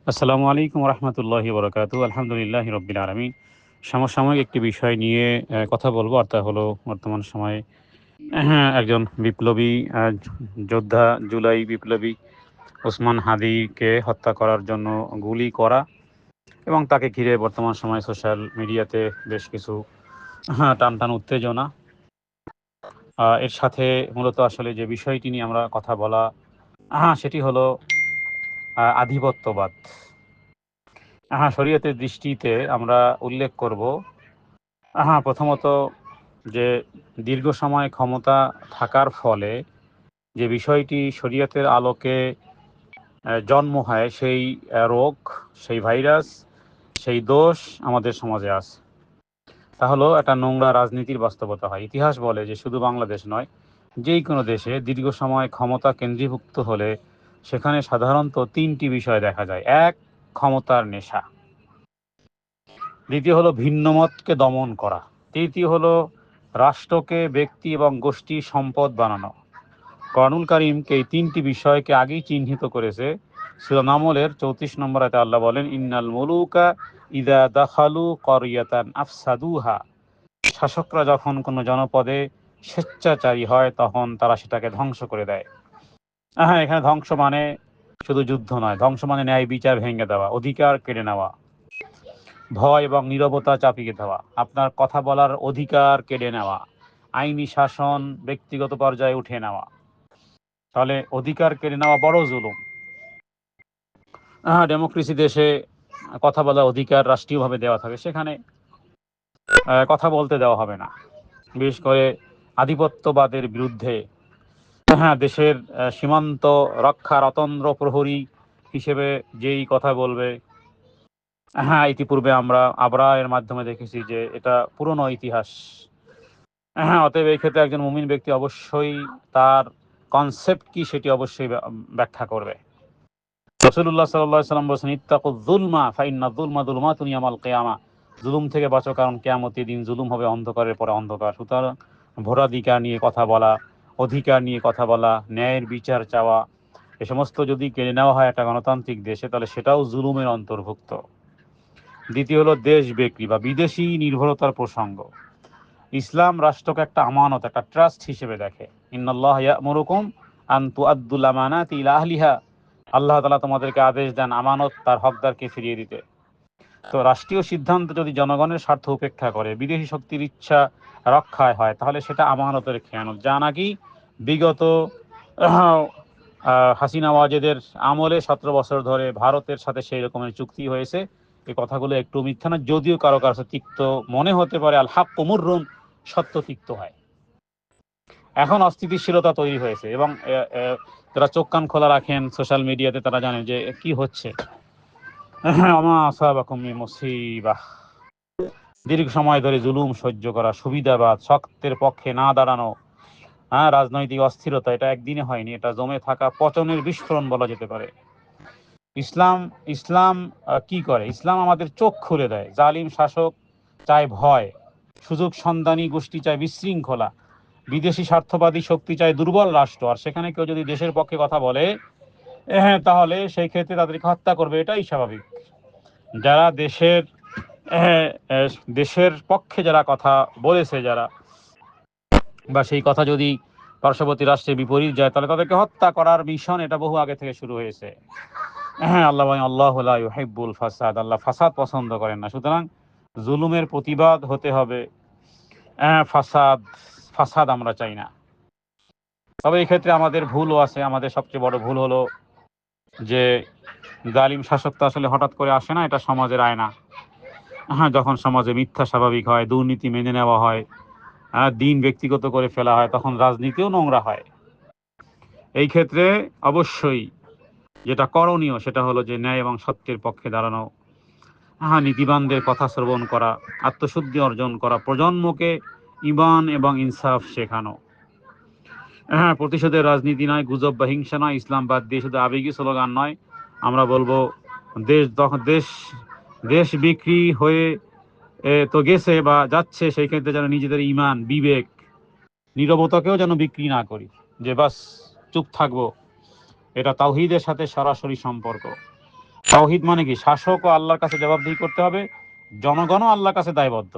আসসালামু আলাইকুম রহমতুল্লাহি বরকাতু। আলহামদুলিল্লাহ রব্বিল আলমিন। সমসাময়িক একটি বিষয় নিয়ে কথা বলবো, আর তা হলো বর্তমান সময়ে একজন বিপ্লবী যোদ্ধা, জুলাই বিপ্লবী ওসমান হাদিকে হত্যা করার জন্য গুলি করা এবং তাকে ঘিরে বর্তমান সময়ে সোশ্যাল মিডিয়াতে বেশ কিছু টান টান উত্তেজনা। এর সাথে মূলত আসলে যে বিষয়টি নিয়ে আমরা কথা বলা, সেটি হলো আধিপত্যবাদ। শরীয়তের দৃষ্টিতে আমরা উল্লেখ করব, প্রথমত যে দীর্ঘ সময় ক্ষমতা থাকার ফলে যে বিষয়টি শরীয়তের আলোকে জন্ম হয়, সেই রোগ, সেই ভাইরাস, সেই দোষ আমাদের সমাজে আছে। তা হলো একটা নোংরা রাজনীতির বাস্তবতা হয়। ইতিহাস বলে যে শুধু বাংলাদেশ নয়, যেই কোনো দেশে দীর্ঘ সময় ক্ষমতা কেন্দ্রীভুক্ত হলে সেখানে সাধারণত তিনটি বিষয় দেখা যায়। এক, ক্ষমতার নেশা। দ্বিতীয় হলো ভিন্নমতকে দমন করা। তৃতীয় হলো রাষ্ট্রকে ব্যক্তি এবং গোষ্ঠী সম্পদ বানানো। কোরআনুল কারীমকে এই তিনটি বিষয়কে আগেই চিহ্নিত করেছে। সূরা নামলের 34 নম্বর আয়াতে আল্লাহ বলেন, ইন্নাল মুলুকা ইদা দাখালু ক্বরিয়াতান আফসাদুহা। শাসকরা যখন কোনো জনপদে স্বেচ্ছাচারী হয় তখন তারা সেটাকে ধ্বংস করে দেয়। এখানে ধ্বংস মানে শুধু যুদ্ধ নয়, ধ্বংস মানে ন্যায় বিচার ভেঙে দেওয়া, অধিকার কেড়ে নেওয়া, ভয় এবং নীরবতা চাপিয়ে দেওয়া, আপনার কথা বলার অধিকার কেড়ে নেওয়া, আইনি শাসন ব্যক্তিগত পর্যায়ে উঠে নেওয়া। তাহলে অধিকার কেড়ে নেওয়া বড় জুলুম। ডেমোক্রেসি দেশে কথা বলার অধিকার রাষ্ট্রীয়ভাবে দেওয়া থাকে, সেখানে কথা বলতে দেওয়া হবে না। বিশেষ করে আধিপত্যবাদের বিরুদ্ধে দেশের সীমান্ত রক্ষার অতন্দ্র প্রহরী হিসেবে যেই কথা বলবে, ইতিপূর্বে আমরা আবরা এর মাধ্যমে দেখেছি যে এটা পুরনো ইতিহাস। অতএব এই ক্ষেত্রে একজন মুমিন ব্যক্তি অবশ্যই তার কনসেপ্ট কি সেটি অবশ্যই ব্যাখ্যা করবে। রাসূলুল্লাহ সাল্লাল্লাহু আলাইহি ওয়াসাল্লাম বলেছেন, ইত্তাকুয যুলমা ফাইন্না যুলমা যুলমাতুন ইয়াওমাল কিয়ামা। জুলুম থেকে বাঁচো, কারণ কিয়ামতের দিন জুলুম হবে অন্ধকারের পরে অন্ধকার। সুতরাং ভোটাধিকার নিয়ে কথা বলা, অধিকার নিয়ে কথা বলা, ন্যায়ের বিচার চাওয়া, এ সমস্ত যদি কেড়ে নেওয়া হয় একটা গণতান্ত্রিক দেশে, তাহলে সেটাও জুলুমের অন্তর্ভুক্ত। দ্বিতীয় হলো দেশ বিক্রি বা বিদেশি নির্ভরতার প্রসঙ্গ। ইসলাম রাষ্ট্রকে একটা আমানত, একটা ট্রাস্ট হিসেবে দেখে। ইন্নাল্লাহ ইয়া'মুরুকুম আন তুআদ্দুল আমানাতি ইলা আহলিহা। আল্লাহ তাআলা তোমাদেরকে আদেশ দেন আমানত তার হকদারকে ফিরিয়ে দিতে। তো রাষ্ট্রীয় সিদ্ধান্ত যদি জনগণের স্বার্থ উপেক্ষা করে বিদেশি শক্তির ইচ্ছা রক্ষায় হয়, তাহলে সেটা আমানতের খেয়ানত, যা নাকি বিগত হাসিনা ওয়াজেদের আমলে 17 বছর ধরে ভারতের সাথে সেই রকমের চুক্তি হয়েছে। এই কথাগুলো একটু মিথ্যা না, যদিও কারো কাছে তিক্ত মনে হতে পারে। আল হাক্কু মুররুন, সত্য তিক্ত হয়। এখন অস্থিতিশীলতা তৈরি হয়েছে এবং যারা চোখ কান খোলা রাখেন সোশ্যাল মিডিয়াতে, তারা জানেন যে কি হচ্ছে। আমা আসাবাকুম মিন মুসিবাহ। দীর্ঘ সময় ধরে জুলুম সহ্য করা, সুবিধাবাদ, শক্তের পক্ষে না দাঁড়ানো, রাজনৈতিক অস্থিরতা, এটা একদিনে হয়নি, এটা জমে থাকা পচনের বিস্ফোরণ বলা যেতে পারে। ইসলাম ইসলাম কি করে? ইসলাম আমাদের চোখ খুলে দেয়। জালিম শাসক চায় ভয়, সুযোগ সন্ধানী গোষ্ঠী চায় বিশৃঙ্খলা, বিদেশি স্বার্থবাদী শক্তি চায় দুর্বল রাষ্ট্র। আর সেখানে কেউ যদি দেশের পক্ষে কথা বলে, তাহলে সেই ক্ষেত্রে তাদেরকে হত্যা করবে, এটাই স্বাভাবিক। যারা আহ, দেশের পক্ষে যারা কথা বলেছে, যারা বা সেই কথা যদি পার্শ্ববর্তী রাষ্ট্রের বিপরীত যায়, তাহলে তাদেরকে হত্যা করার মিশন এটা বহু আগে থেকে শুরু হয়েছে। আল্লাহ বলেন, আল্লাহু লা ইউহিব্বুল ফাসাদ, আল্লাহ ফাসাদ পছন্দ করেন না। সুতরাং জুলুমের প্রতিবাদ হতে হবে। ফাসাদ ফাসাদ আমরা চাই না। তবে এই ক্ষেত্রে আমাদের ভুলও আছে। আমাদের সবচেয়ে বড় ভুল হলো যে জালিম শাসক তো আসলে হঠাৎ করে আসে না, এটা সমাজের আয়না। যখন সমাজে মিথ্যা স্বাভাবিক হয়, দুর্নীতি মেনে নেওয়া হয়, দিন ব্যক্তিগত করে ফেলা হয়, তখন রাজনীতিও নোংরা হয়। এই ক্ষেত্রে অবশ্যই যেটা করণীয় সেটা হলো যে ন্যায় এবং সত্যের পক্ষে দাঁড়ানো, নীতিবানদের কথা শ্রবণ করা, আত্মশুদ্ধি অর্জন করা, প্রজন্মকে ঈমান এবং ইনসাফ শেখানো। প্রতিশোধের রাজনীতি নয়, গুজব বা হিংসা নয়, ইসলাম বাদ দিয়ে শুধু আবেগী স্লোগান নয়। আমরা বলবো দেশ দেশ বিক্রি হয়ে তো গেছে বা যাচ্ছে, সেই ক্ষেত্রে যেন নিজেদের ঈমান, বিবেক, নীরবতাকেও যেন বিক্রি না করি, যে বাস চুপ থাকবো। এটা তাওহীদের সাথে সরাসরি সম্পর্ক। তাওহীদ মানে কি? শাসকও আল্লাহর কাছে জবাবদিহি করতে হবে, জনগণও আল্লাহর কাছে দায়বদ্ধ।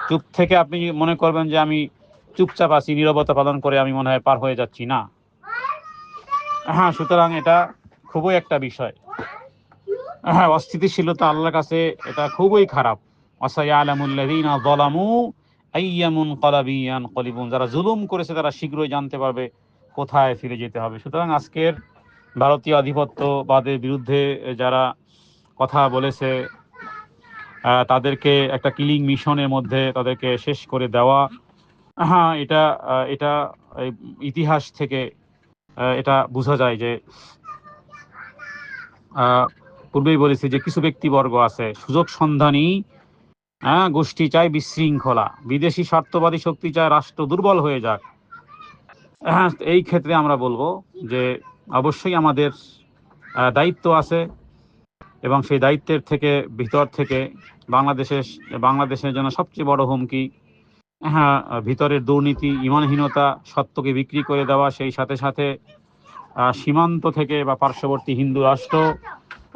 চুপ থেকে আপনি মনে করবেন যে আমি চুপচাপ আছি, নীরবতা পালন করে আমি মনে হয় পার হয়ে যাচ্ছি, না। হ্যাঁ, সুতরাং এটা খুবই একটা বিষয়। হ্যাঁ, অস্থিতিশীলতা আল্লাহর কাছে এটা খুবই খারাপ। ওয়াসায়ালামুল্লাযীনা যালামু আইয়্যা মুনকালাবিন ইয়ানকালিবুন, যারা জুলুম করেছে তারা শীঘ্রই জানতে পারবে কোথায় ফিরে যেতে হবে। সুতরাং আজকের ভারতীয় আধিপত্যবাদের বিরুদ্ধে যারা কথা বলেছে, তাদেরকে একটা কিলিং মিশনের মধ্যে তাদেরকে শেষ করে দেওয়া, হ্যাঁ, এটা এটা এই ইতিহাস থেকে এটা বোঝা যায় যে পূর্বেই বলেছি যে কিছু ব্যক্তিবর্গ আছে সুযোগ সন্ধানী, হ্যাঁ, গোষ্ঠী চায় বিশৃঙ্খলা, বিদেশি স্বার্থবাদী শক্তি চায় রাষ্ট্র দুর্বল হয়ে যাক। হ্যাঁ, এই ক্ষেত্রে আমরা বলবো যে অবশ্যই আমাদের দায়িত্ব আছে, এবং সেই দায়িত্বের থেকে ভিতর থেকে বাংলাদেশের জন্য সবচেয়ে বড় হুমকি, হ্যাঁ, ভিতরের দুর্নীতি, ইমানহীনতা, সত্যকে বিক্রি করে দেওয়া, সেই সাথে সাথে সীমান্ত থেকে বা পার্শ্ববর্তী হিন্দু রাষ্ট্র,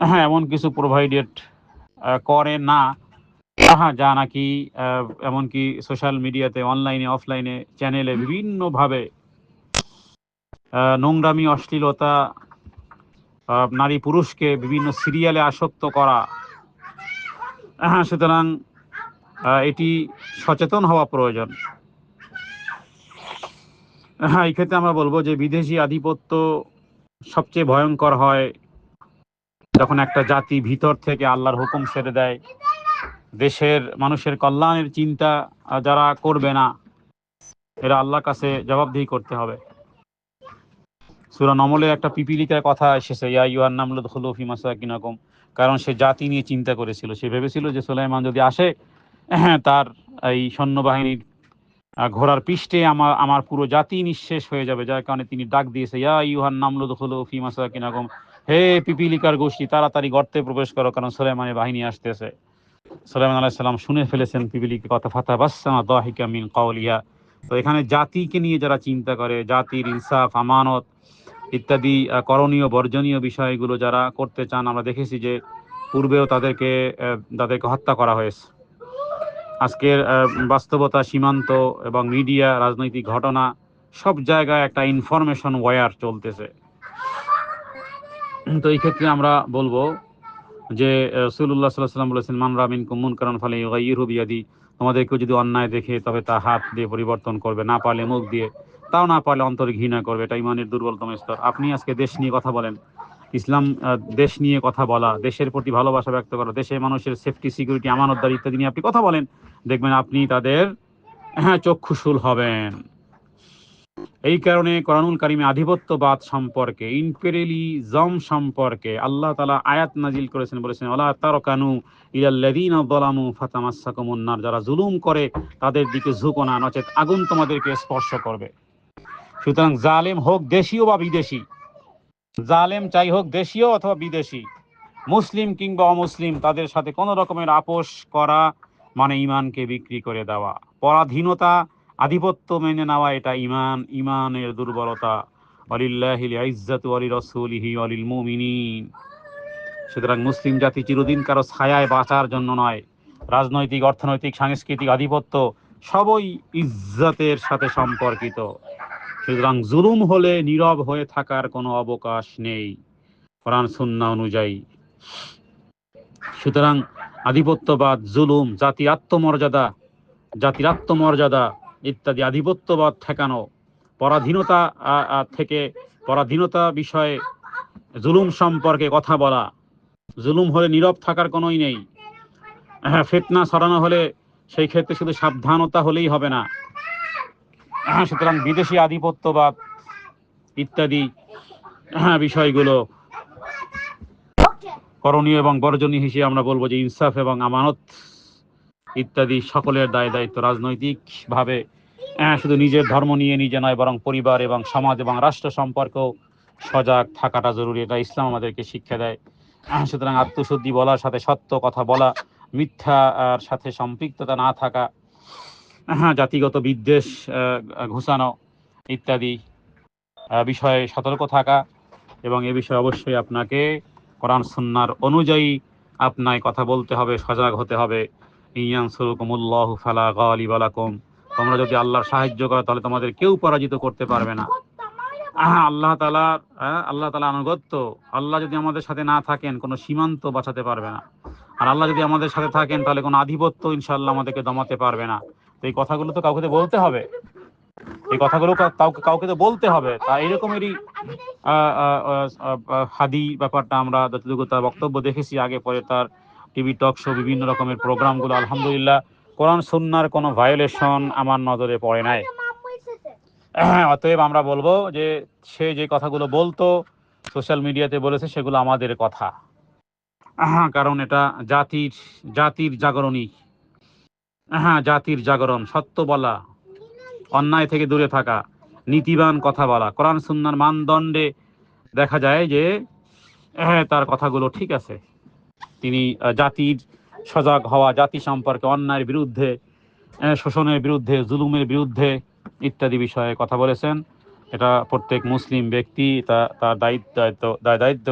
হ্যাঁ, এমন কিছু প্রোভাইডেড করে না, হ্যাঁ, যা নাকি এমনকি সোশ্যাল মিডিয়াতে, অনলাইনে, অফলাইনে, চ্যানেলে বিভিন্নভাবে নোংরামি, অশ্লীলতা, নারী পুরুষকে বিভিন্ন সিরিয়ালে আসক্ত করা। হ্যাঁ, সুতরাং এটি সচেতন হওয়া প্রয়োজন। হ্যাঁ, এই ক্ষেত্রে আমরা বলবো যে বিদেশি আধিপত্য সবচেয়ে ভয়ঙ্কর হয় যখন একটা জাতি ভিতর থেকে আল্লাহর হুকুম ছেড়ে দেয়, দেশের মানুষের কল্যাণের চিন্তা যারা করবে না, এরা আল্লাহর কাছে জবাবদিহি করতে হবে। সূরা নমলে একটা পিপিলিকার কথা এসেছে, ইয়া আইয়ুহান নামলু দুখুলু ফি মাসাকিনাকুম, কারণ সে জাতি নিয়ে চিন্তা করেছিল। সে ভেবেছিল যে সুলাইমান যদি আসে, হ্যাঁ, তার এই সৈন্যবাহিনীর ঘোড়ার পৃষ্ঠে আমার পুরো জাতি নিঃশেষ হয়ে যাবে, যার কারণে তিনি ডাক দিয়েছে, ইয়া আইয়ুহান নামলু দুখুলু ফি মাসাকিনাকুম, হে পিপিলিকার গোষ্ঠী, তাড়াতাড়ি গর্তে প্রবেশ করো, কারণ সুলাইমানের বাহিনী আসতেছে। সুলাইমান আলাইহিস সালাম শুনে ফেলেছেন পিপিলিকার কথা, ফাতাবাসসামা দাহিকা মিন কাওলিহা। তো এখানে জাতিকে নিয়ে যারা চিন্তা করে, জাতির ইনসাফ, আমানত ইত্যাদি করণীয় বর্জনীয় বিষয়গুলো যারা করতে চান, আমরা দেখেছি যে পূর্বেও তাদেরকে হত্যা করা হয়েছে। আজকের বাস্তবতা, সীমান্ত এবং মিডিয়া, রাজনৈতিক ঘটনা, সব জায়গায় একটা ইনফরমেশন ওয়্যার চলতেছে। তো এই ক্ষেত্রে আমরা বলবো যে রাসূলুল্লাহ সাল্লাল্লাহু আলাইহি ওয়াসাল্লাম বলেছেন, মান রা মিনকুম মুনকারান ফালিয়ুগাইয়িরহু বিয়াদি, তোমাদের কেউ যদি অন্যায় দেখে তবে তা হাত দিয়ে পরিবর্তন করবে, না পারলে মুখ দিয়ে, তাও না পারলে অন্তরে ঘৃণা করবে। এটা ইমানের দুর্বলতম স্তর। আপনি আজকে দেশ নিয়ে কথা বলেন, ইসলাম, দেশ নিয়ে কথা বলা, দেশের প্রতি ভালোবাসা ব্যক্ত করা, দেশের মানুষের সেফটি, সিকিউরিটি, আমানতদারি ইত্যাদি নিয়ে আপনি কথা বলেন, দেখবেন আপনি তাদের, হ্যাঁ, চক্ষুশূল হবেন। এই কারণে কোরআনুল কারিমে আধিপত্যবাদ সম্পর্কে, ইম্পেরিয়ালিজম সম্পর্কে আল্লাহ তাআলা আয়াত নাজিল করেছেন, বলেছেন, ওয়ালা তারকানু ইলাল্লাযীনা যালামু ফাতামাসসাকুমুন নার, যারা জুলুম করে তাদের দিকে ঝুঁকো না, নচেত আগুন তোমাদেরকে স্পর্শ করবে। সুতরাং জালেম হোক দেশীয় বা বিদেশি, জালেম চাই হোক দেশীয় অথবা বিদেশি, মুসলিম কিংবা অমুসলিম, তাদের সাথে কোনো রকমের আপোষ করা মানে ইমানকে বিক্রি করে দেওয়া, পরাধীনতা, আধিপত্য মেনে নেওয়া, এটা ইমানের দুর্বলতা। ওয়ালিল্লাহিল ইজ্জাতু ওয়ালিরাসূলিহি ওয়ালিল মুমিনিন। সুতরাং মুসলিম জাতি চিরদিন কারো ছায়ায় বাঁচার জন্য নয়। রাজনৈতিক, অর্থনৈতিক, সাংস্কৃতিক আধিপত্য সবই ইজ্জতের সাথে সম্পর্কিত। সুতরাং জুলুম হলে নীরব হয়ে থাকার কোনো অবকাশ নেই কোরআন সুন্নাহ অনুযায়ী। সুতরাং আধিপত্যবাদ, জুলুম, জাতির আত্মমর্যাদা ইত্যাদি আধিপত্যবাদ ঠেকানো, পরাধীনতা বিষয়ে জুলুম সম্পর্কে কথা বলা, জুলুম হলে নীরব থাকার কোনোই নেই। হ্যাঁ, ফিতনা ছড়ানো হলে সেই ক্ষেত্রে শুধু সাবধানতা হলেই হবে না। সুতরাং বিদেশি আধিপত্যবাদ ইত্যাদি, হ্যাঁ, বিষয়গুলো করণীয় এবং বর্জনীয় হিসেবে আমরা বলবো যে ইনসাফ এবং আমানত ইত্যাদি সকলের দায়িত্ব। রাজনৈতিকভাবে শুধু নিজের ধর্ম নিয়ে নিজে নয়, বরং পরিবার এবং সমাজ এবং রাষ্ট্র সম্পর্কেও সজাগ থাকাটা জরুরি, এটা ইসলাম আমাদেরকে শিক্ষা দেয়। সুতরাং আত্মশুদ্ধি বলার সাথে সত্য কথা বলা, মিথ্যার সাথে সম্পৃক্ততা না থাকা, জাতিগত বিদ্বেষ ঘুষানো ইত্যাদি বিষয়ে সতর্ক থাকা, এবং এ বিষয়ে অবশ্যই আপনাকে কোরআন সুন্নাহর অনুযায়ী আপনায় কথা বলতে হবে, সজাগ হতে হবে। ইয়ানসুরকুমুল্লাহু ফালা গালিবা লাকুম, তোমরা যদি আল্লাহর সাহায্য করো তাহলে তোমাদের কেউ পরাজিত করতে পারবে না। আল্লাহ তাআলা আনুগত্য, আল্লাহ যদি আমাদের সাথে না থাকেন কোনো সীমান্ত বাঁচাতে পারবে না, আর আল্লাহ যদি আমাদের সাথে থাকেন তাহলে কোনো আধিপত্য ইনশাআল্লাহ আমাদেরকে দমাতে পারবে না। তো এই কথাগুলো তো কাউকে তো বলতে হবে, এই কথাগুলো কাউকে তো বলতে হবে। তা এরকমেরই হাদি ব্যাপারটা আমরা যতটুকু তার বক্তব্য দেখেছি আগে পরে, তার টিভি টক শো বিভিন্ন রকমের প্রোগ্রামগুলো আলহামদুলিল্লাহ কোরআন সুন্নাহর কোনো ভায়োলেশন আমার নজরে পড়ে নাই। অতএব আমরা বলবো যে সে যে কথাগুলো বলতো সোশ্যাল মিডিয়াতে বলেছে সেগুলো আমাদের কথা, কারণ এটা জাতির জাগরণী। জাতির জাগরণ, সত্য বলা, অন্যায় থেকে দূরে থাকা, নীতিবান কথা বলা, কোরআন সুন্নাহর মানদণ্ডে দেখা যায় যে তার কথাগুলো ঠিক আছে। তিনি জাতির সজাগ হওয়া, জাতি সম্পর্কে অন্যায়ের বিরুদ্ধে, শোষণের বিরুদ্ধে, জুলুমের বিরুদ্ধে ইত্যাদি বিষয়ে কথা বলেছেন। এটা প্রত্যেক মুসলিম ব্যক্তি তার দায়িত্ব।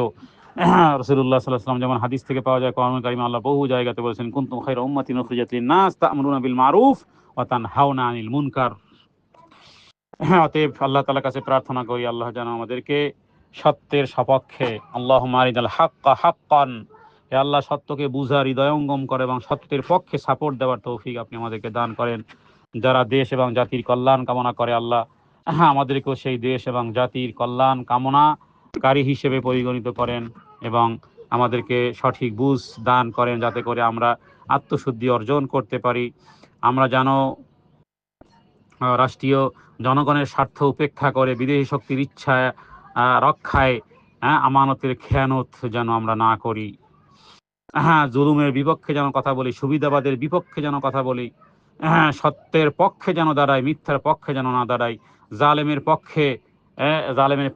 রাসূলুল্লাহ সাল্লাল্লাহু আলাইহি ওয়াসাল্লাম যেমন হাদিস থেকে পাওয়া যায়, কোরআনুল কারীমে আল্লাহ বহু জায়গাতে বলেছেন কুনতুম খায়রা উম্মাতিন উখরিজাত লিন-নাস তা'মুরুনা বিল মারুফ ওয়া তানহাউনা আনিল মুনকার। অতএব আল্লাহ তাআলার কাছে প্রার্থনা করি আল্লাহ যেন আমাদেরকে সত্যের সপক্ষে, আল্লাহুম্মা আরিনাল হাক্কা হাক্কান, হে আল্লাহ সত্যকে বুঝার হৃদয়ঙ্গম করে এবং সত্যের পক্ষে সাপোর্ট দেওয়ার তৌফিক আপনি আমাদেরকে দান করেন। যারা দেশ এবং জাতির কল্যাণ কামনা করে আল্লাহ আমাদেরকেও সেই দেশ এবং জাতির কল্যাণ কামনাকারী হিসেবে পরিগণিত করেন এবং আমাদেরকে সঠিক বুঝ দান করেন, যাতে করে আমরা আত্মশুদ্ধি অর্জন করতে পারি। আমরা যেন রাষ্ট্রীয় জনগণের স্বার্থ উপেক্ষা করে বিদেশি শক্তির ইচ্ছা রক্ষায় আমানতের খেয়ানত যেন আমরা না করি। জুলুমের বিপক্ষে যেন কথা বলি, সুবিধাবাদের বিপক্ষে যেন কথা বলি, সত্যের পক্ষে যেন দাঁড়াই, মিথ্যার পক্ষে যেন না দাঁড়াই, জালেমের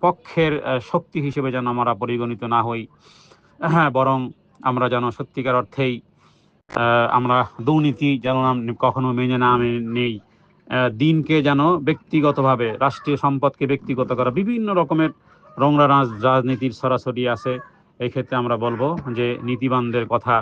পক্ষের শক্তি হিসেবে যেন আমরা পরিগণিত না হই। বরং আমরা যেন সত্যিকার অর্থেই আমরা দুর্নীতি যেন কখনো মেনে না নেই, দিনকে যেন ব্যক্তিগতভাবে, রাষ্ট্রীয় সম্পদকে ব্যক্তিগত করা, বিভিন্ন রকমের নোংরা রাজনীতির সরাসরি আছে। এই ক্ষেত্রে আমরা বলবো যে নীতিবানদের কথা,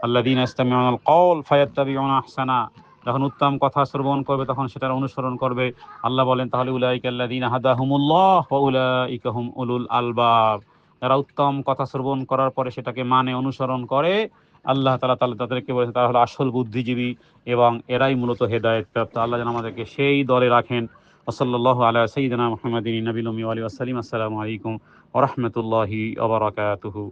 আল্লাযীনা ইসতামিউনাল কওল ফায়াত্তাবিউনা আহসানা, যখন উত্তম কথা শ্রবণ করবে তখন সেটার অনুসরণ করবে। আল্লাহ বলেন তাহলে উলাইকাল্লাযীনা হাদাহুমুল্লাহ ওয়া উলাইকা হুম উলুল আলবাব, যারা উত্তম কথা শ্রবণ করার পরে সেটাকে মানে অনুসরণ করে, আল্লাহ তাআলা তাদেরকে বলেছে তারা হলো আসল বুদ্ধিজীবী এবং এরাই মূলত হেদায়েত প্রাপ্ত। আল্লাহ যেন আমাদেরকে সেই দলে রাখেন। ওয়াসাল্লাল্লাহু আলা সাইয়্যিদিনা মুহাম্মাদিন নবিয়্যিল উম্মি ওয়া আলিহি ওয়া সাল্লাম। আসসালামু আলাইকুম ওয়া রাহমাতুল্লাহি ওয়া বারাকাতুহু।